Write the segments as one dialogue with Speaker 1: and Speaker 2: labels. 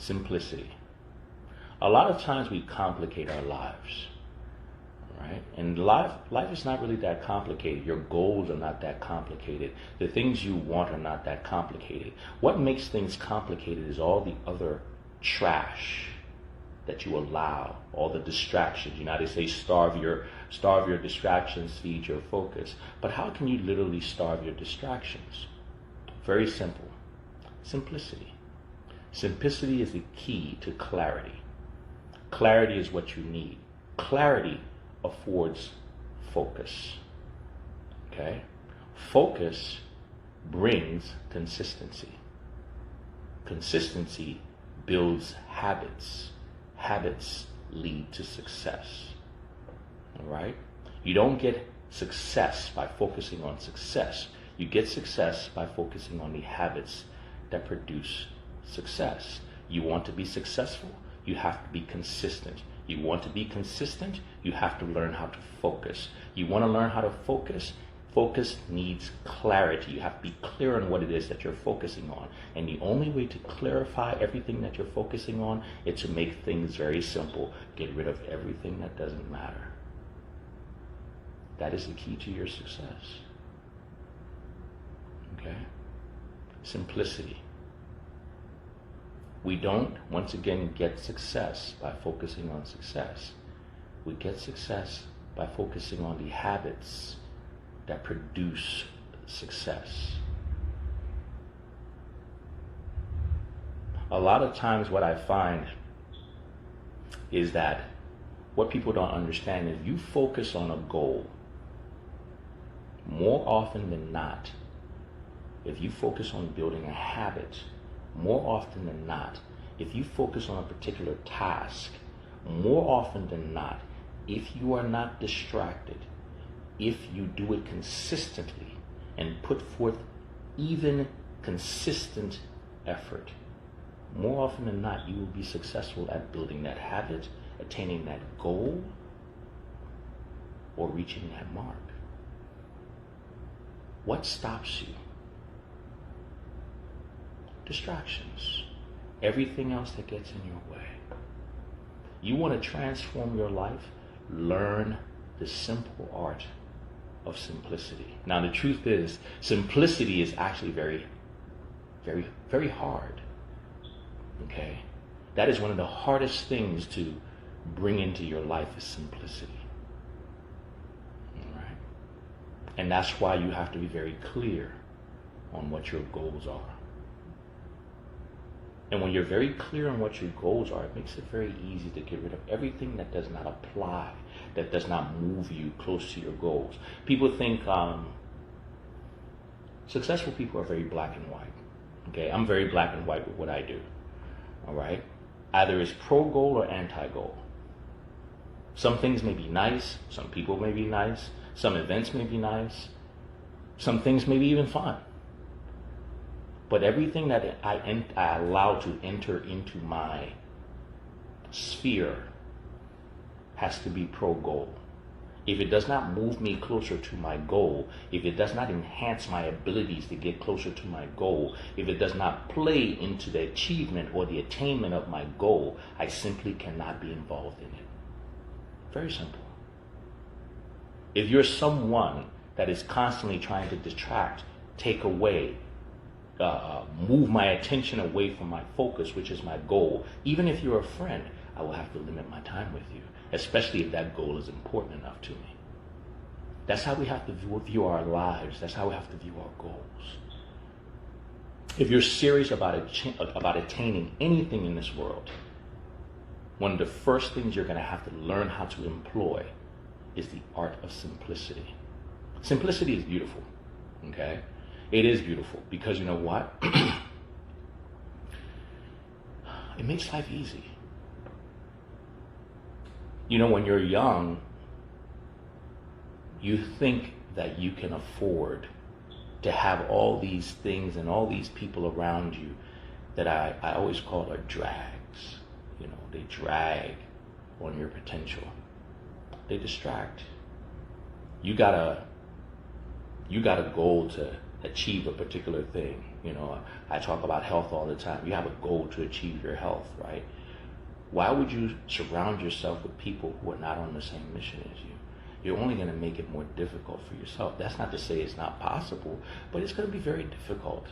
Speaker 1: Simplicity. A lot of times we complicate our lives, right? And life is not really that complicated. Your goals are not that complicated. The things you want are not that complicated. What makes things complicated is all the other trash that you allow, all the distractions. You know, they say starve your distractions, feed your focus. But how can you literally starve your distractions? Very simple. Simplicity. Simplicity is the key to clarity. Clarity is what you need. Clarity affords focus. Okay? Focus brings consistency. Consistency builds habits. Habits lead to success. All right? You don't get success by focusing on success. You get success by focusing on the habits that produce success. You want to be successful, you have to be consistent. You want to be consistent, you have to learn how to focus. You want to learn how to focus? Focus needs clarity. You have to be clear on what it is that you're focusing on. And the only way to clarify everything that you're focusing on is to make things very simple. Get rid of everything that doesn't matter. That is the key to your success. Okay? Simplicity. We don't, once again, get success by focusing on success. We get success by focusing on the habits that produce success. A lot of times what I find is that what people don't understand is you focus on a goal. More often than not, if you focus on building a habit, more often than not, if you focus on a particular task, more often than not, if you are not distracted, if you do it consistently and put forth even consistent effort, more often than not, you will be successful at building that habit, attaining that goal, or reaching that mark. What stops you? Distractions. Everything else that gets in your way. You want to transform your life? Learn the simple art of simplicity. Now, the truth is, simplicity is actually very, very, very hard. Okay? That is one of the hardest things to bring into your life is simplicity. All right? And that's why you have to be very clear on what your goals are. And when you're very clear on what your goals are, it makes it very easy to get rid of everything that does not apply, that does not move you close to your goals. People think successful people are very black and white. Okay, I'm very black and white with what I do. All right? Either it's pro-goal or anti-goal. Some things may be nice, some people may be nice, some events may be nice, some things may be even fun. But everything that I allow to enter into my sphere has to be pro-goal. If it does not move me closer to my goal, if it does not enhance my abilities to get closer to my goal, if it does not play into the achievement or the attainment of my goal, I simply cannot be involved in it. Very simple. If you're someone that is constantly trying to detract, take away, move my attention away from my focus, which is my goal, even if you're a friend, I will have to limit my time with you, especially if that goal is important enough to me. That's how we have to view our lives. That's how we have to view our goals. If you're serious about attaining anything in this world, one of the first things you're going to have to learn how to employ is the art of simplicity. Simplicity is beautiful, okay? It is beautiful because you know what? It makes life easy. You know, when you're young, you think that you can afford to have all these things and all these people around you that I always call are drags. You know, they drag on your potential. They distract. You got a goal to achieve a particular thing. You know, I talk about health all the time. You have a goal to achieve your health, right? Why would you surround yourself with people who are not on the same mission as you? You're only going to make it more difficult for yourself. That's not to say it's not possible, but it's going to be very difficult,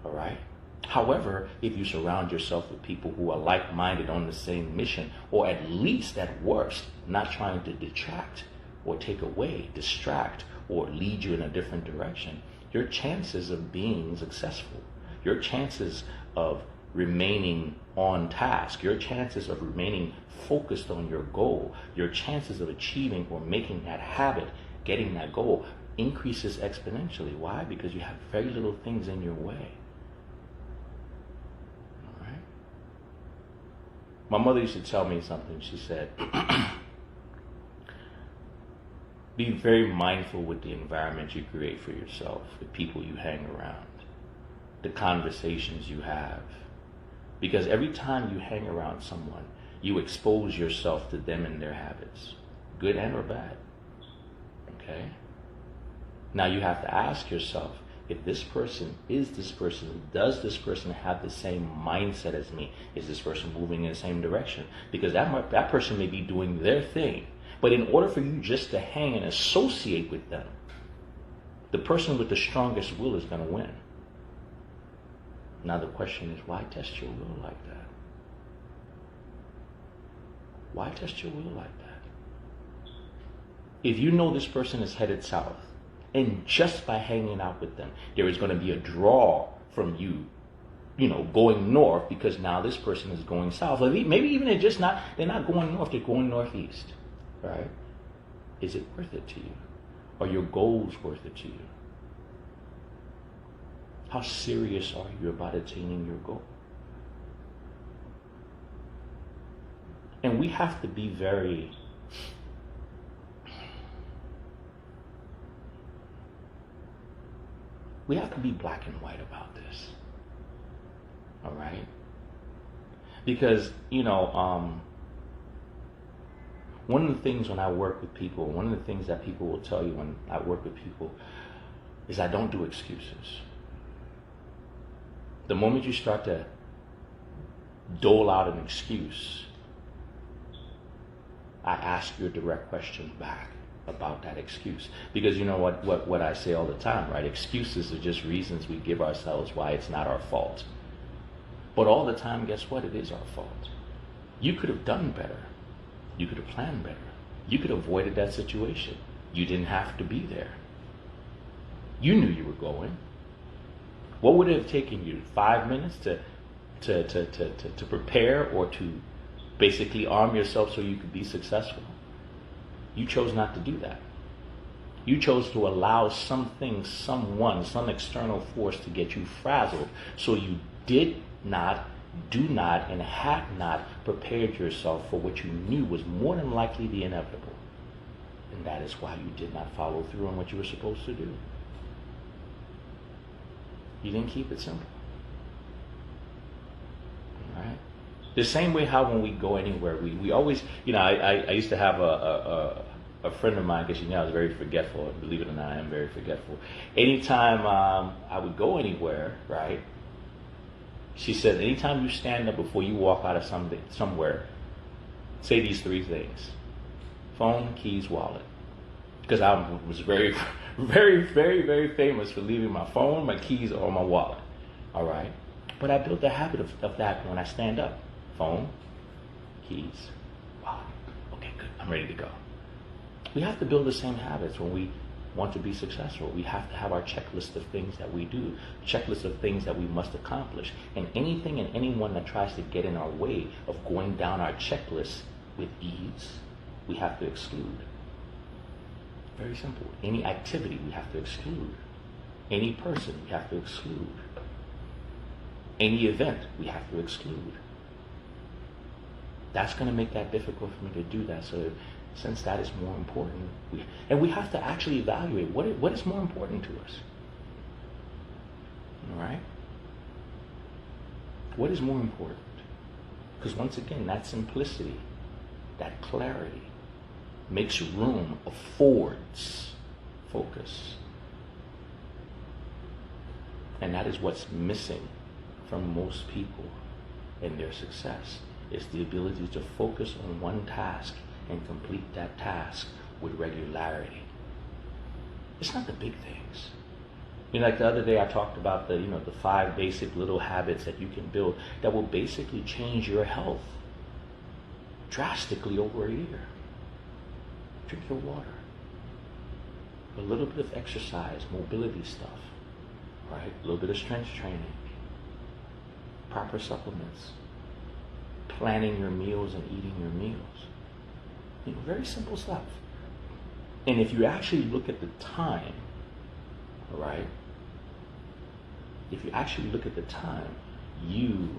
Speaker 1: all right? However, if you surround yourself with people who are like-minded on the same mission, or at least at worst, not trying to detract or take away, distract, or lead you in a different direction, your chances of being successful, your chances of remaining on task, your chances of remaining focused on your goal, your chances of achieving or making that habit, getting that goal, increases exponentially. Why? Because you have very little things in your way. All right? My mother used to tell me something. She said, be very mindful with the environment you create for yourself, the people you hang around, the conversations you have. Because every time you hang around someone, you expose yourself to them and their habits, good and or bad. Okay? Now you have to ask yourself, if this person is this person, does this person have the same mindset as me? Is this person moving in the same direction? Because that person may be doing their thing. But in order for you just to hang and associate with them, the person with the strongest will is going to win. Now the question is, why test your will like that? Why test your will like that? If you know this person is headed south, and just by hanging out with them, there is going to be a draw from you, going north, because now this person is going south. Or maybe even they're not going north, they're going northeast, right? Is it worth it to you? Are your goals worth it to you? How serious are you about attaining your goal? And we have to be black and white about this. All right? Because, one of the things when I work with people, one of the things that people will tell you when I work with people is I don't do excuses. The moment you start to dole out an excuse, I ask you a direct question back about that excuse. Because you know what I say all the time, right? Excuses are just reasons we give ourselves why it's not our fault. But all the time, guess what? It is our fault. You could have done better. You could have planned better. You could have avoided that situation. You didn't have to be there. You knew you were going. What would it have taken you? 5 minutes to prepare or to basically arm yourself so you could be successful? You chose not to do that. You chose to allow something, someone, some external force to get you frazzled, so you did not, do not, and had not prepared yourself for what you knew was more than likely the inevitable. And that is why you did not follow through on what you were supposed to do. You didn't keep it simple. All right? The same way how when we go anywhere, we always, I used to have a friend of mine, because I was very forgetful, and believe it or not, I am very forgetful. Anytime I would go anywhere, right, she said, anytime you stand up before you walk out of somewhere, say these 3 things: phone, keys, wallet. Because I was very, very, very, very famous for leaving my phone, my keys, or my wallet. All right? But I built the habit of that when I stand up. Phone, keys, wallet. Okay, good. I'm ready to go. We have to build the same habits when we want to be successful. We have to have our checklist of things that we do, checklist of things that we must accomplish. And anything and anyone that tries to get in our way of going down our checklist with ease, we have to exclude. Very simple. Any activity we have to exclude. Any person we have to exclude. Any event we have to exclude. That's going to make that difficult for me to do that. So since that is more important, we have to actually evaluate what is more important to us. All right? What is more important? Because once again, that simplicity, that clarity, makes room, affords focus. And that is what's missing from most people in their success, is the ability to focus on one task and complete that task with regularity. It's not the big things. Like the other day I talked about the 5 basic little habits that you can build that will basically change your health drastically over a year. Drink your water. A little bit of exercise, mobility stuff, right? A little bit of strength training, proper supplements, planning your meals and eating your meals. Very simple stuff. And if you actually look at the time, right? If you actually look at the time, you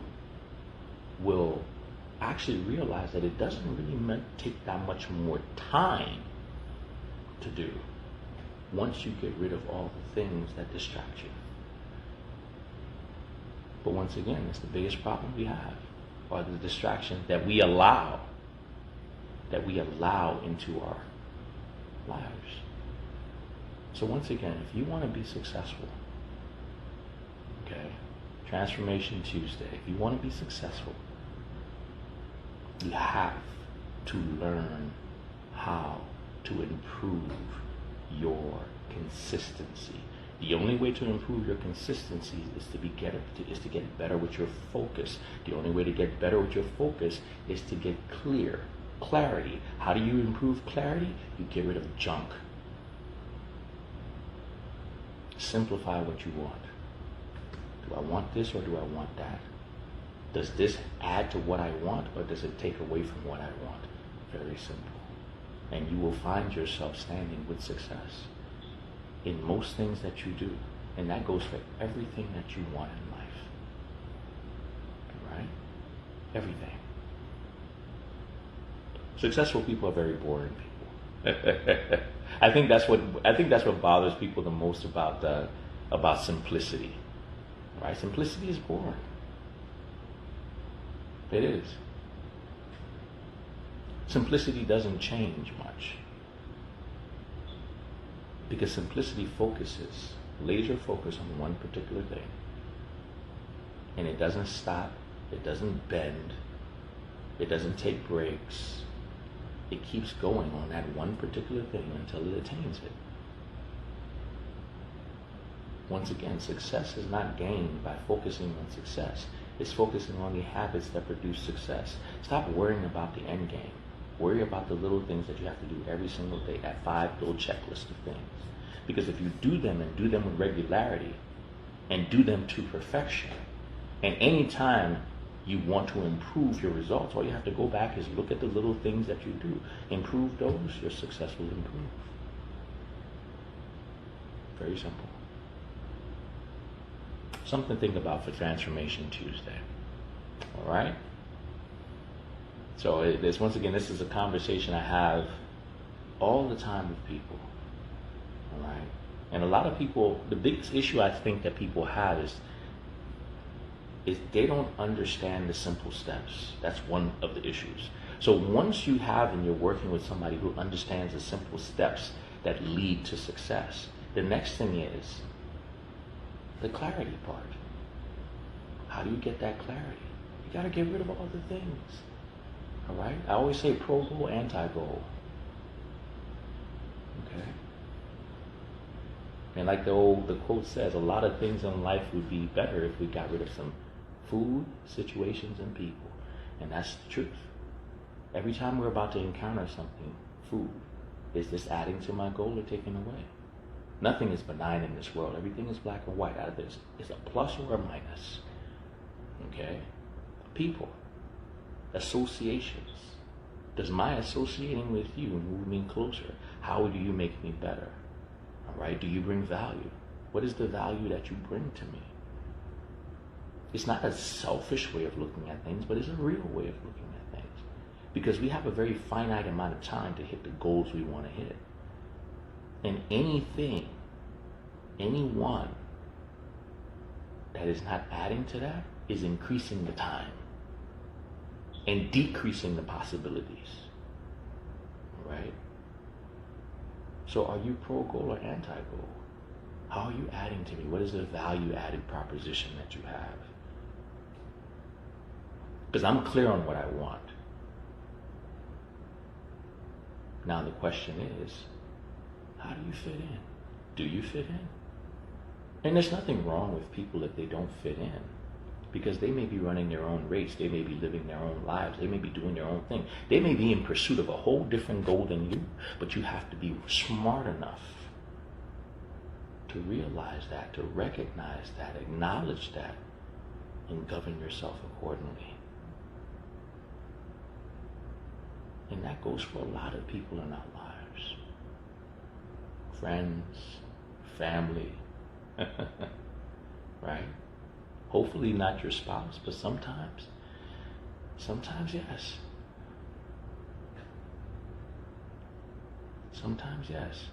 Speaker 1: will actually realize that it doesn't really take that much more time to do once you get rid of all the things that distract you. But once again, it's the biggest problem we have, are the distractions that we allow into our lives. So once again, if you want to be successful, okay, Transformation Tuesday, if you want to be successful, you have to learn how to improve your consistency. The only way to improve your consistency is to get better with your focus. The only way to get better with your focus is to get clarity. How do you improve clarity? You get rid of junk. Simplify what you want. Do I want this or do I want that? Does this add to what I want or does it take away from what I want? Very simple. And you will find yourself standing with success in most things that you do. And that goes for everything that you want in life. Right? Everything. Successful people are very boring people. I think that's what bothers people the most about simplicity. Right? Simplicity is boring. It is. Simplicity doesn't change much. Because simplicity focuses, laser focus on one particular thing. And it doesn't stop, it doesn't bend, it doesn't take breaks. It keeps going on that one particular thing until it attains it. Once again, success is not gained by focusing on success. It's focusing on the habits that produce success. Stop worrying about the end game. Worry about the little things that you have to do every single day, that 5 little checklist of things. Because if you do them and do them with regularity and do them to perfection, and any time you want to improve your results, all you have to go back is look at the little things that you do. Improve those, your success will improve. Very simple. Something to think about for Transformation Tuesday. All right? So once again, this is a conversation I have all the time with people. All right? And a lot of people, the biggest issue I think that people have is they don't understand the simple steps. That's one of the issues. So once you have and you're working with somebody who understands the simple steps that lead to success, the next thing is the clarity part. How do you get that clarity? You got to get rid of all the things. All right? I always say pro-goal, anti-goal. Okay? And like the quote says, a lot of things in life would be better if we got rid of some food, situations, and people. And that's the truth. Every time we're about to encounter something, food, is this adding to my goal or taking away? Nothing is benign in this world. Everything is black or white. Out of this is a plus or a minus. Okay? People. Associations. Does my associating with you move me closer? How do you make me better? All right? Do you bring value? What is the value that you bring to me? It's not a selfish way of looking at things, but it's a real way of looking at things. Because we have a very finite amount of time to hit the goals we want to hit. And anything, anyone that is not adding to that is increasing the time and decreasing the possibilities. Right? So are you pro-goal or anti-goal? How are you adding to me? What is the value-added proposition that you have? Because I'm clear on what I want. Now the question is, how do you fit in? Do you fit in? And there's nothing wrong with people if they don't fit in, because they may be running their own race. They may be living their own lives. They may be doing their own thing. They may be in pursuit of a whole different goal than you, but you have to be smart enough to realize that, to recognize that, acknowledge that, and govern yourself accordingly. And that goes for a lot of people in our lives. Friends, family, right? Hopefully not your spouse, but sometimes yes. Sometimes yes.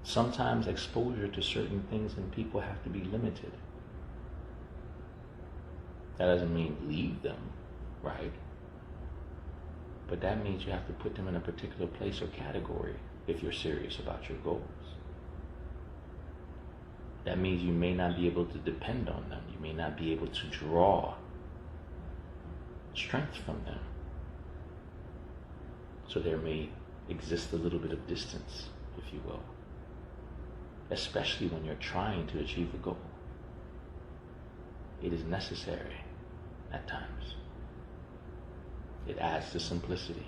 Speaker 1: Sometimes exposure to certain things and people have to be limited. That doesn't mean leave them, right? But that means you have to put them in a particular place or category if you're serious about your goals. That means you may not be able to depend on them. You may not be able to draw strength from them. So there may exist a little bit of distance, if you will, especially when you're trying to achieve a goal. It is necessary at times. It adds to simplicity.